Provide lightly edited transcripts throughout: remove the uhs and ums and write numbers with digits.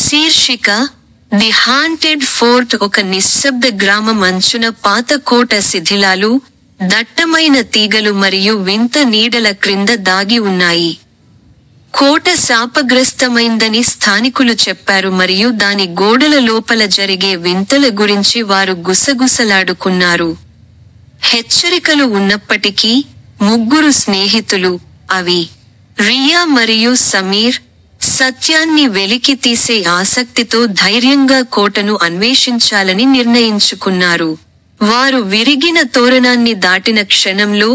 శీర్షిక the haunted fort. ఒక నిశ్శబ్ద గ్రామం అంచున పాత కోట శిథిలాలు, దట్టమైన తీగలు మరియు వింత నీడల క్రింద దాగి ఉన్నాయి. కోట శాపగ్రస్తమైందని స్థానికులు చెప్పారు మరియు దాని గోడల లోపల జరిగే వింతల గురించి వారు గుసగుసలాడుకున్నారు. హెచ్చరికలు ఉన్నప్పటికీ, ముగ్గురు స్నేహితులు, అవి రియా మరియు సమీర్, సత్యాన్ని వెలికితీసే ఆసక్తితో ధైర్యంగా కోటను అన్వేషించాలని నిర్ణయించుకున్నారు. వారు విరిగిన తోరణాన్ని దాటిన క్షణంలో,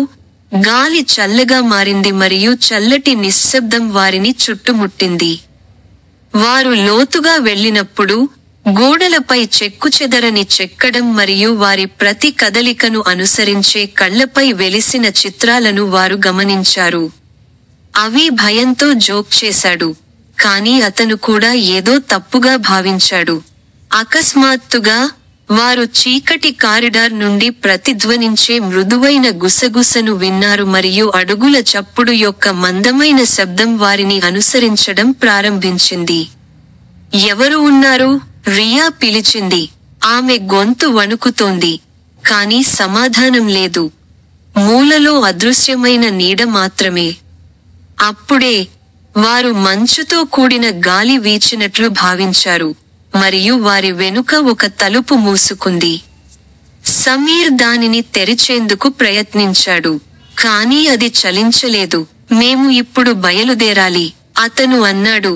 గాలి చల్లగా మారింది మరియు చల్లటి నిశ్శబ్దం వారిని చుట్టుముట్టింది. వారు లోతుగా వెళ్ళినప్పుడు, గోడలపై చెక్కుచెదరని చెక్కడం మరియు వారి ప్రతి కదలికను అనుసరించే కళ్లపై వెలిసిన చిత్రాలను వారు గమనించారు. అవి భయంతో జోక్ చేశాడు, కానీ అతను కూడా ఏదో తప్పుగా భావించాడు. అకస్మాత్తుగా, వారు చీకటి కారిడార్ నుండి ప్రతిధ్వనించే మృదువైన గుసగుసను విన్నారు మరియు అడుగుల చప్పుడు యొక్క మందమైన శబ్దం వారిని అనుసరించడం ప్రారంభించింది. ఎవరు ఉన్నారు? రియా పిలిచింది. ఆమె గొంతు వణుకుతోంది, కానీ సమాధానం లేదు. మూలలో అదృశ్యమైన నీడ మాత్రమే. అప్పుడే, వారు మంచుతో కూడిన గాలి వీచినట్లు భావించారు, మరియు వారి వెనుక ఒక తలుపు మూసుకుంది. సమీర్ దానిని తెరిచేందుకు ప్రయత్నించాడు, కానీ అది చలించలేదు. మేము ఇప్పుడు బయలుదేరాలి, అతను అన్నాడు.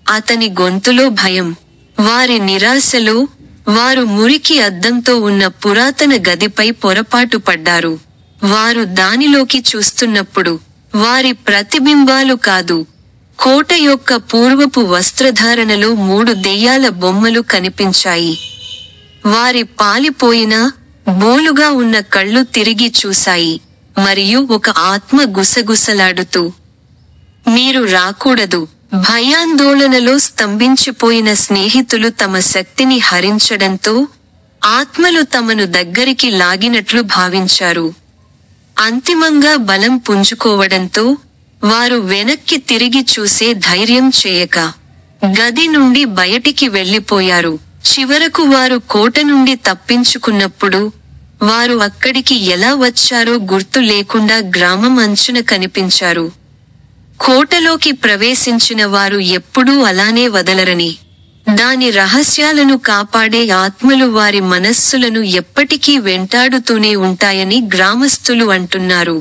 అతని గొంతులో భయం. వారి నిరాశలో, వారు మురికి అద్దంతో ఉన్న పురాతన గదిపై పొరపాటు పడ్డారు. వారు దానిలోకి చూస్తున్నప్పుడు, వారి ప్రతిబింబాలు కాదు, కోట యొక్క పూర్వపు వస్త్రధారణలో 3 దెయ్యాల బొమ్మలు కనిపించాయి. వారి పాలిపోయిన, బోలుగా ఉన్న కళ్ళు తిరిగి చూశాయి, మరియు ఒక ఆత్మ గుసగుసలాడుతూ, మీరు రాకూడదు. భయాందోళనలో స్తంభించిపోయిన స్నేహితులు తమ శక్తిని హరించడంతో, ఆత్మలు తమను దగ్గరికి లాగినట్లు భావించారు. అంతిమంగా బలం పుంజుకోవడంతో, వారు వెనక్కి తిరిగి చూసే ధైర్యం చేయక, గది నుండి బయటికి వెళ్లిపోయారు. చివరకు వారు కోట నుండి తప్పించుకున్నప్పుడు, వారు అక్కడికి ఎలా వచ్చారో గుర్తు లేకుండా గ్రామం అంచున కనిపించారు. కోటలోకి ప్రవేశించిన వారు ఎప్పుడూ అలానే వదలరని, దాని రహస్యాలను కాపాడే ఆత్మలు వారి మనస్సులను ఎప్పటికీ వెంటాడుతూనే ఉంటాయని గ్రామస్తులు అంటున్నారు.